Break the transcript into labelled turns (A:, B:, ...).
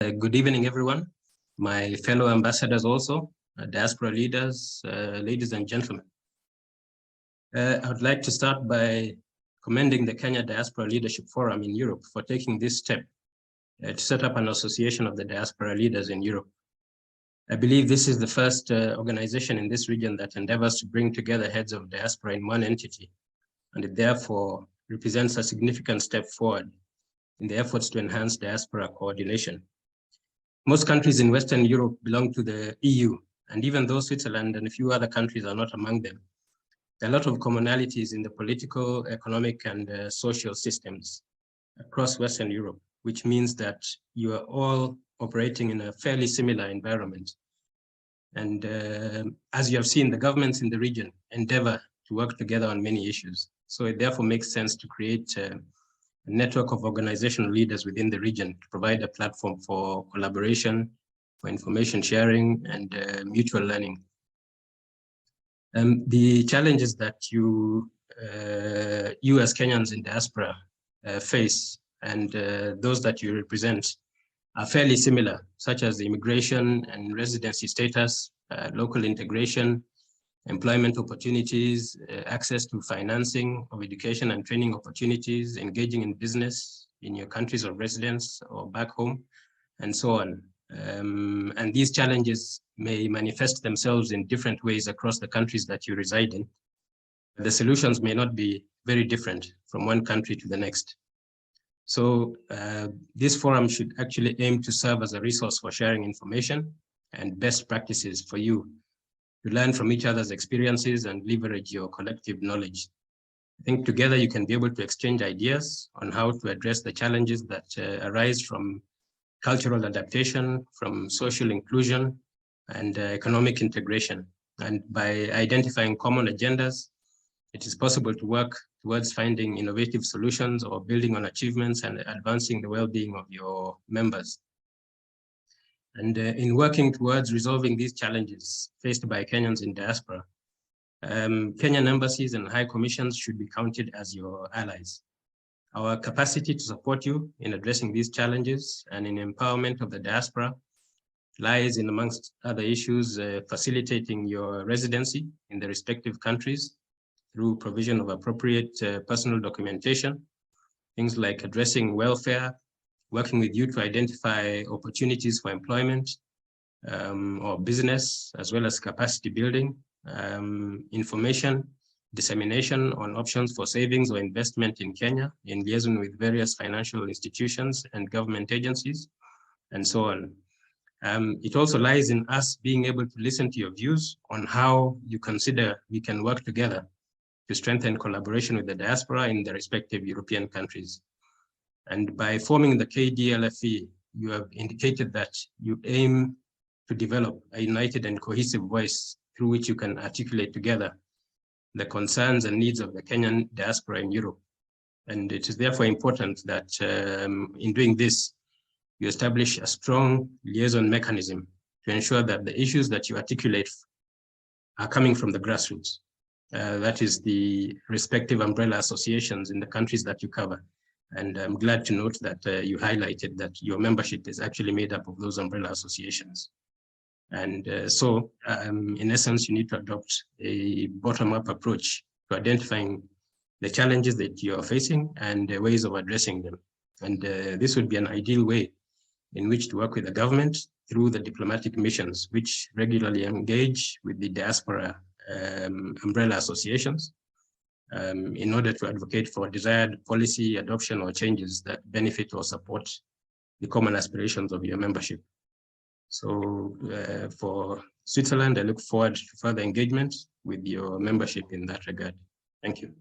A: Good evening, everyone. My fellow ambassadors also, diaspora leaders, ladies and gentlemen. I would like to start by commending the Kenya Diaspora Leadership Forum in Europe for taking this step to set up an association of the diaspora leaders in Europe. I believe this is the first organization in this region that endeavors to bring together heads of diaspora in one entity, and it therefore represents a significant step forward in the efforts to enhance diaspora coordination. Most countries in Western Europe belong to the EU, and even though Switzerland and a few other countries are not among them, there are a lot of commonalities in the political, economic, and social systems across Western Europe, which means that you are all operating in a fairly similar environment. And as you have seen, the governments in the region endeavor to work together on many issues. So it therefore makes sense to create a network of organizational leaders within the region to provide a platform for collaboration, for information sharing, and mutual learning. The challenges that you as Kenyans in diaspora face and those that you represent are fairly similar, such as immigration and residency status, local integration, employment opportunities, access to financing of education and training opportunities, engaging in business in your countries of residence or back home, and so on. And these challenges may manifest themselves in different ways across the countries that you reside in. The solutions may not be very different from one country to the next. So this forum should actually aim to serve as a resource for sharing information and best practices for you to learn from each other's experiences and leverage your collective knowledge. I think together you can be able to exchange ideas on how to address the challenges that arise from cultural adaptation, from social inclusion, and economic integration. And by identifying common agendas, it is possible to work towards finding innovative solutions or building on achievements and advancing the well-being of your members. And in working towards resolving these challenges faced by Kenyans in diaspora, Kenyan embassies and high commissions should be counted as your allies. Our capacity to support you in addressing these challenges and in empowerment of the diaspora lies in, amongst other issues, facilitating your residency in the respective countries through provision of appropriate personal documentation, things like addressing welfare, working with you to identify opportunities for employment or business, as well as capacity building, information, dissemination on options for savings or investment in Kenya in liaison with various financial institutions and government agencies, and so on. It also lies in us being able to listen to your views on how you consider we can work together to strengthen collaboration with the diaspora in the respective European countries. And by forming the KDLFE, you have indicated that you aim to develop a united and cohesive voice through which you can articulate together the concerns and needs of the Kenyan diaspora in Europe. And it is therefore important that in doing this, you establish a strong liaison mechanism to ensure that the issues that you articulate are coming from the grassroots. That is the respective umbrella associations in the countries that you cover. And I'm glad to note that you highlighted that your membership is actually made up of those umbrella associations. And so in essence, you need to adopt a bottom-up approach to identifying the challenges that you are facing and the ways of addressing them. And this would be an ideal way in which to work with the government through the diplomatic missions, which regularly engage with the diaspora umbrella associations in order to advocate for desired policy adoption or changes that benefit or support the common aspirations of your membership. So for Switzerland, I look forward to further engagement with your membership in that regard. Thank you.